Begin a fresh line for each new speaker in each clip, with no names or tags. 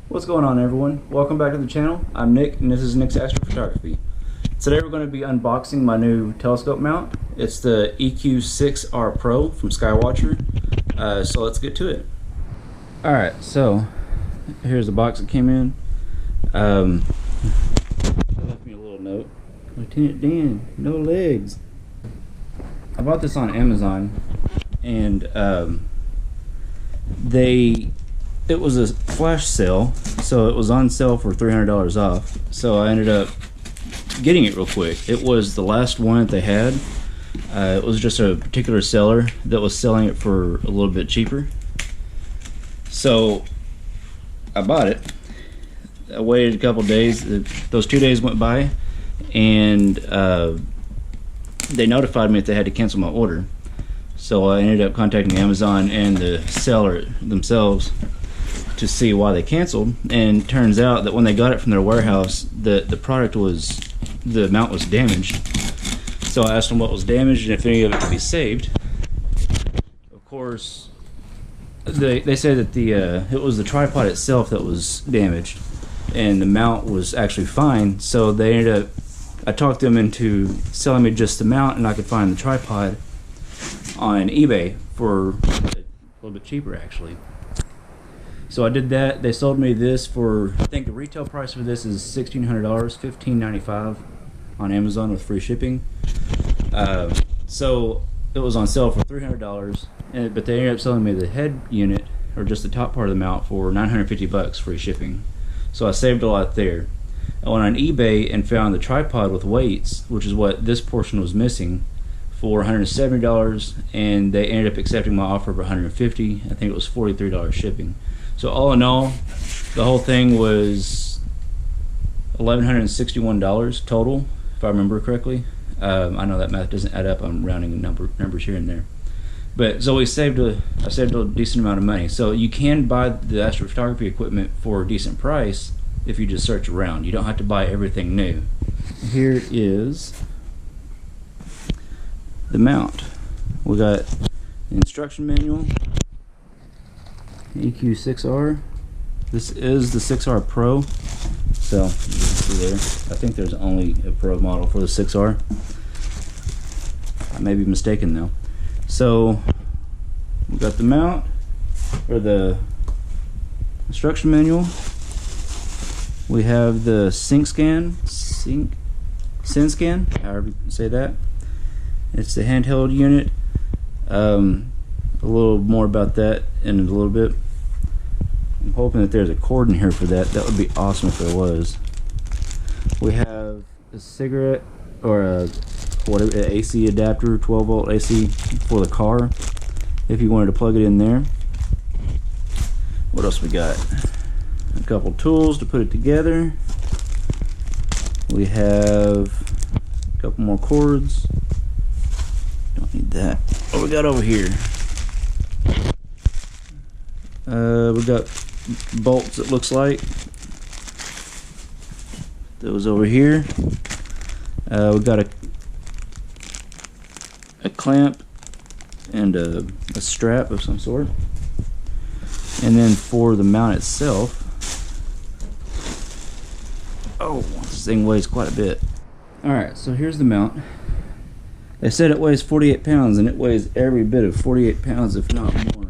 What's going on, everyone? Welcome back to the channel. I'm Nick and this is Nick's Astrophotography. Today we're going to be unboxing my new telescope mount. It's the EQ6R Pro from Skywatcher. So let's get to it. Alright, so here's the box that came in. They left me a little note. Lieutenant Dan, no legs. I bought this on Amazon and it was a flash sale, so it was on sale for $300 off. So I ended up getting it real quick. It was the last one that they had. It was just a particular seller that was selling it for a little bit cheaper. So I bought it. I waited a couple days. Those 2 days went by, and they notified me that they had to cancel my order. So I ended up contacting Amazon and the seller themselves to see why they canceled, and turns out that when they got it from their warehouse, the mount was damaged. So I asked them what was damaged and if any of it could be saved. Of course, they said that it was the tripod itself that was damaged, and the mount was actually fine. So they ended up, I talked them into selling me just the mount, and I could find the tripod on eBay for a little bit cheaper actually. So I did that. They sold me this for, I think the retail price for this is $1,600, $1,595 on Amazon with free shipping. So it was on sale for $300, but they ended up selling me the head unit, or just the top part of the mount, for $950 free shipping. So I saved a lot there. I went on eBay and found the tripod with weights, which is what this portion was missing, for $170, and they ended up accepting my offer for $150. I think it was $43 shipping. So all in all, the whole thing was $1,161 total, if I remember correctly. I know that math doesn't add up. I'm rounding numbers here and there. But so I saved a decent amount of money. So you can buy the astrophotography equipment for a decent price if you just search around. You don't have to buy everything new. Here is the mount. We got the instruction manual. EQ6R. This is the 6R Pro. So you can see there. I think there's only a Pro model for the 6R. I may be mistaken though. So we got the mount, or the instruction manual. We have the SynScan, however you say that. It's the handheld unit. A little more about that in a little bit. I'm hoping that there's a cord in here for that. That would be awesome if there was. We have a cigarette, or an AC adapter, 12 volt AC for the car, if you wanted to plug it in there. What else we got? A couple tools to put it together. We have a couple more cords. Don't need that. What we got over here? We got bolts, it looks like. Those over here. We got a clamp and a strap of some sort. And then for the mount itself, oh, this thing weighs quite a bit. Alright, so here's the mount. They said it weighs 48 pounds, and it weighs every bit of 48 pounds, if not more.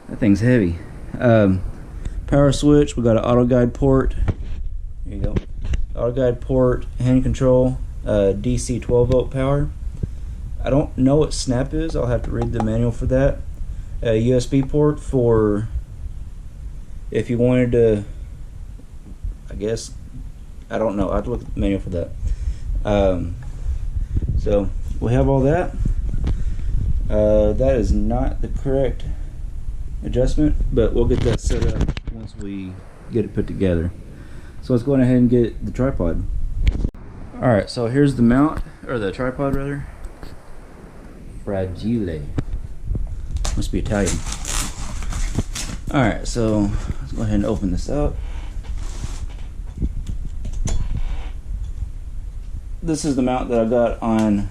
That thing's heavy. Power switch, we got an auto guide port. There you go. Auto guide port, hand control, DC 12 volt power. I don't know what snap is. I'll have to read the manual for that. A USB port for if you wanted to, I guess, I don't know. I have to look at the manual for that. So we have all that. That is not the correct adjustment, but we'll get that set up once we get it put together. So let's go ahead and get the tripod. Alright, so here's the mount, or the tripod rather. Fragile. Must be Italian. Alright, so let's go ahead and open this up. This is the mount that I got on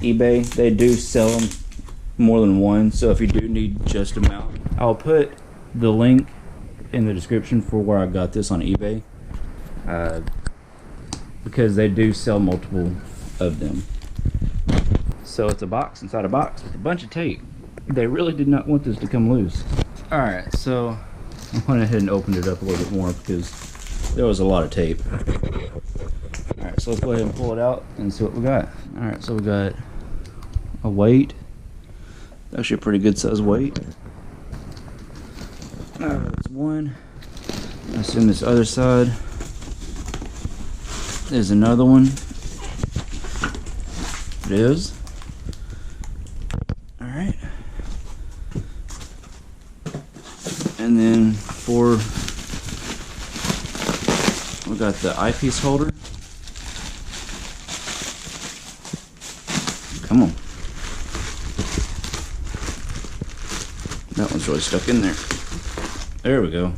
eBay. They do sell them more than one, so if you do need just a mount, I'll put the link in the description for where I got this on eBay, because they do sell multiple of them. So it's a box inside a box with a bunch of tape. They really did not want this to come loose. Alright, so I went ahead and opened it up a little bit more because there was a lot of tape. Alright, so let's go ahead and pull it out and see what we got. Alright, so we got a weight. Actually a pretty good size weight. That's one. I assume this other side is another one. It is. Alright. And then we got the eyepiece holder. Come on. That one's really stuck in there. There we go.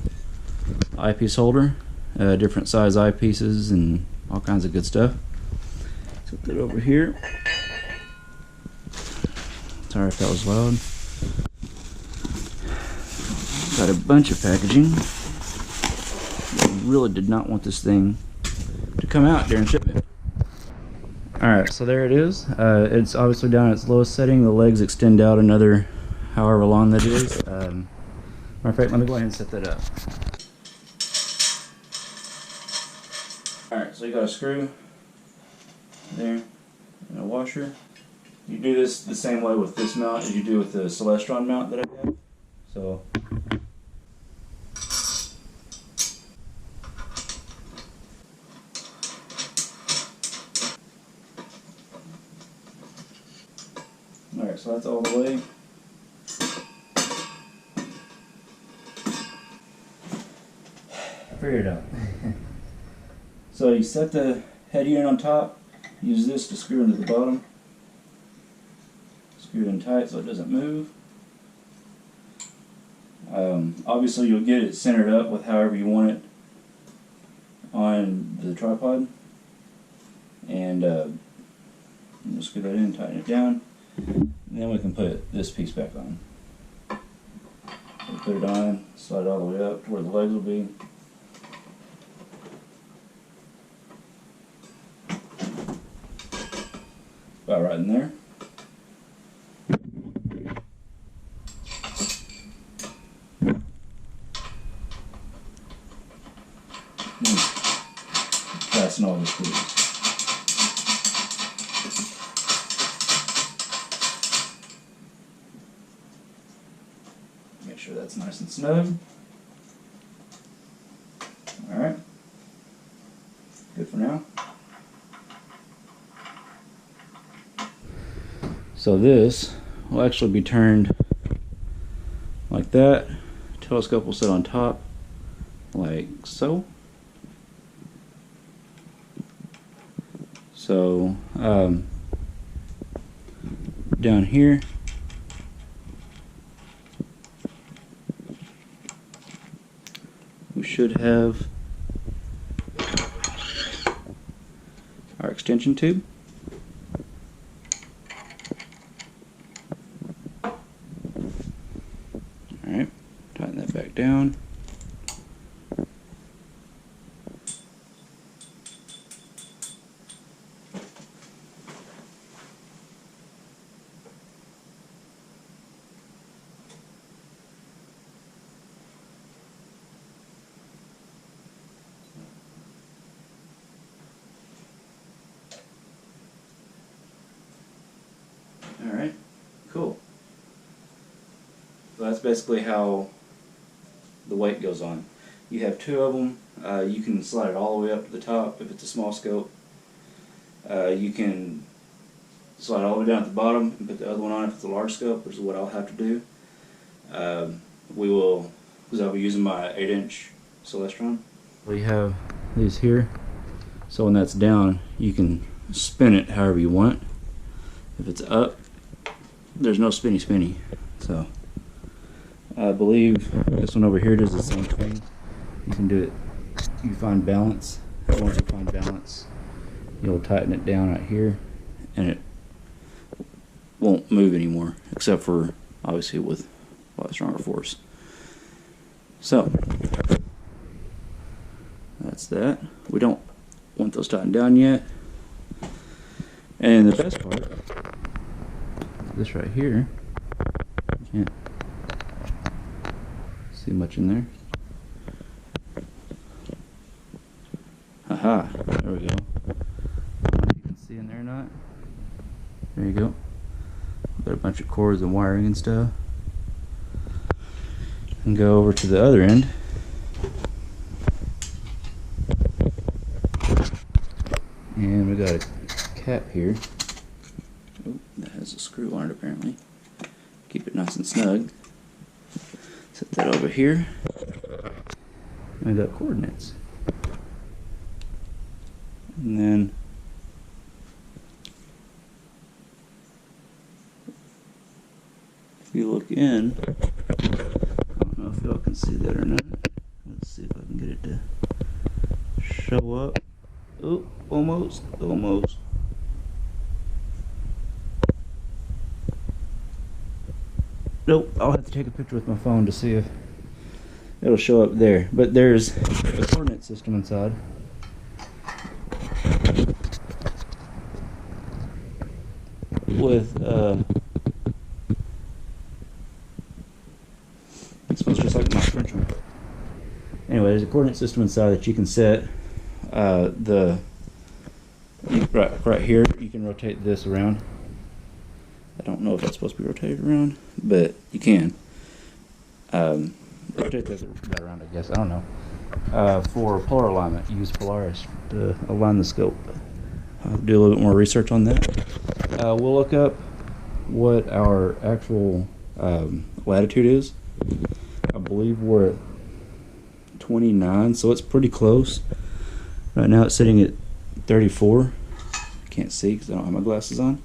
Eyepiece holder. Different size eyepieces and all kinds of good stuff. Put that over here. Sorry if that was loud. Got a bunch of packaging. I really did not want this thing to come out during shipment. Alright, so there it is. It's obviously down at its lowest setting. The legs extend out another however long that is. Matter of fact, let me go ahead and set that up. Alright, so you got a screw there and a washer. You do this the same way with this mount as you do with the Celestron mount that I have. So alright, so that's all the way. I figured it out. So you set the head unit on top, use this to screw into the bottom. Screw it in tight so it doesn't move. Obviously you'll get it centered up with however you want it on the tripod. And we'll screw that in, tighten it down. And then we can put this piece back on. We'll put it on, slide it all the way up to where the legs will be. About right in there. Fasten all the screws. Make sure that's nice and snug. Alright. Good for now. So this will actually be turned like that. Telescope will sit on top like so. So down here we should have our extension tube. Alright, tighten that back down. Alright, cool. So that's basically how the weight goes on. You have two of them. You can slide it all the way up to the top if it's a small scope. You can slide it all the way down at the bottom and put the other one on if it's a large scope, which is what I'll have to do. Because I'll be using my 8-inch Celestron. We have these here, so when that's down you can spin it however you want. If it's up, there's no spinny. So I believe this one over here does the same thing. You can do it, you find balance. Once you find balance, you'll tighten it down right here and it won't move anymore, except for obviously with a lot stronger force. So that. We don't want those tightened down yet. And the best part, this right here, you can't see much in there. Haha, there we go. I don't know if you can see in there or not. There you go. Got a bunch of cords and wiring and stuff. And go over to the other end. And we got a cap here. Oh, that has a screw on it apparently. Keep it nice and snug. Set that over here. And we got coordinates. And then if you look in, I don't know if y'all can see that or not. Let's see if I can get it to show up. Oh, almost. Nope, I'll have to take a picture with my phone to see if it'll show up there. But there's a coordinate system inside. With it smells just like my French one. Anyway, there's a coordinate system inside that you can set. Right here, you can rotate this around. I don't know if that's supposed to be rotated around, but you can rotate that around. I guess I don't know. For polar alignment, use Polaris to align the scope. I'll do a little bit more research on that. We'll look up what our actual latitude is. I believe we're at 29, so it's pretty close. Right now it's sitting at 34. I can't see because I don't have my glasses on.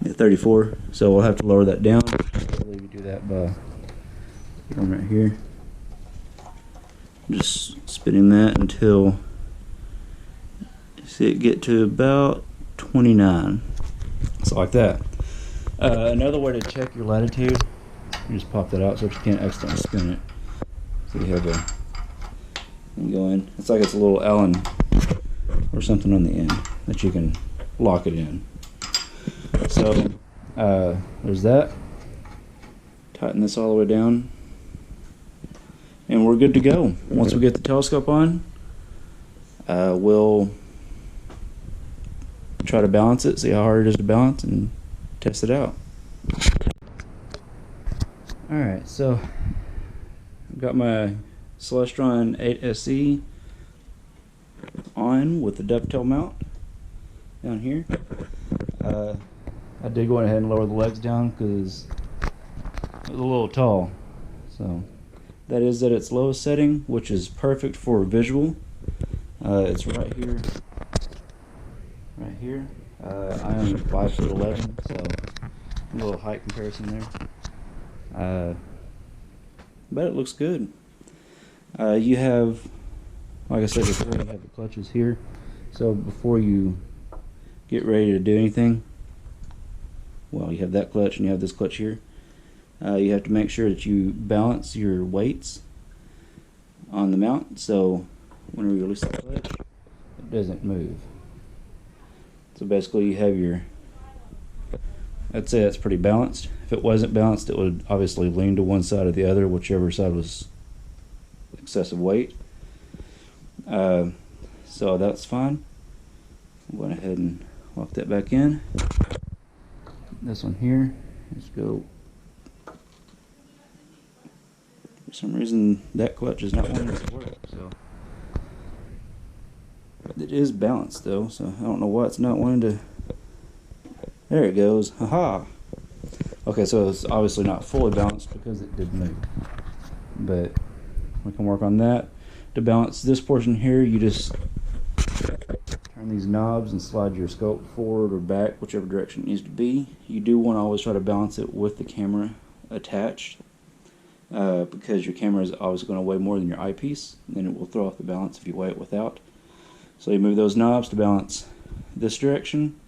At 34, so we'll have to lower that down. I believe you do that by going right here. Just spinning that until you see it get to about 29. So like that. Another way to check your latitude, you just pop that out so that you can't accidentally spin it. So you have a thing going. It's like it's a little Allen or something on the end that you can lock it in. So there's that. Tighten this all the way down. And we're good to go. Once we get the telescope on, we'll try to balance it, see how hard it is to balance, and test it out. Alright, so I've got my Celestron 8SE on with the dovetail mount down here. I did go ahead and lower the legs down because it was a little tall. So that is at its lowest setting, which is perfect for visual. It's right here. Right here. I am 5'11", so a little height comparison there. But it looks good. You have, like I said before, you have the clutches here. So before you get ready to do anything, well, you have that clutch and you have this clutch here. You have to make sure that you balance your weights on the mount, so when we release the clutch, it doesn't move. So basically you have your, I'd say that's pretty balanced. If it wasn't balanced, it would obviously lean to one side or the other, whichever side was excessive weight. So that's fine. I'm going ahead and lock that back in. This one here, let's go. For some reason that clutch is not wanting to work, so it is balanced though, so I don't know why it's not wanting to. There it goes. Haha. Okay, so it's obviously not fully balanced because it did move, but we can work on that. To balance this portion here, you just turn these knobs and slide your scope forward or back, whichever direction it needs to be. You do want to always try to balance it with the camera attached, because your camera is always going to weigh more than your eyepiece, and then it will throw off the balance if you weigh it without. So you move those knobs to balance this direction,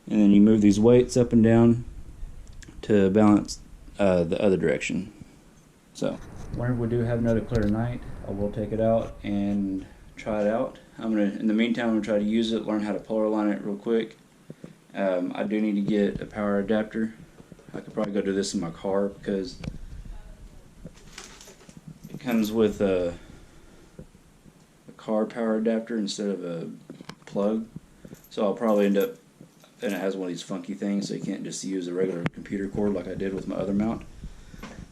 and then you move these weights up and down to balance the other direction. So whenever we do have another clear night, I will take it out and try it out. In the meantime, I'm gonna try to use it, learn how to polar line it real quick. I do need to get a power adapter. I could probably go do this in my car because it comes with a car power adapter instead of a plug. So I'll probably end up, and it has one of these funky things, so you can't just use a regular computer cord like I did with my other mount.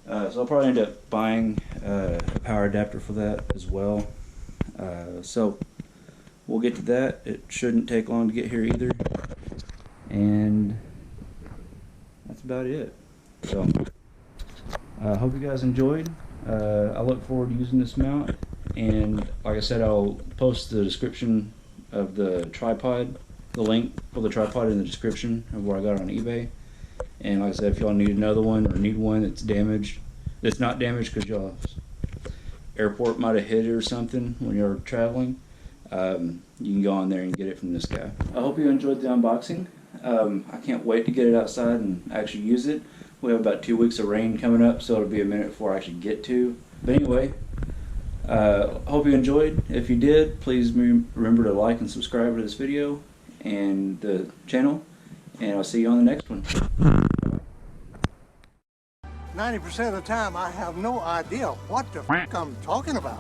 So I'll probably end up buying a power adapter for that as well. So we'll get to that. It shouldn't take long to get here either. And that's about it. So I hope you guys enjoyed. I look forward to using this mount. And like I said, I'll post the description of the tripod, the link for the tripod in the description of where I got it on eBay. And like I said, if y'all need another one or need one that's damaged, that's not damaged because y'all airport might have hit it or something when you're traveling, you can go on there and get it from this guy. I hope you enjoyed the unboxing. I can't wait to get it outside and actually use it. We have about 2 weeks of rain coming up, so it'll be a minute before I actually get to. But anyway, hope you enjoyed. If you did, please remember to like and subscribe to this video and the channel, and I'll see you on the next one.
90% of the time, I have no idea what the f I'm talking about.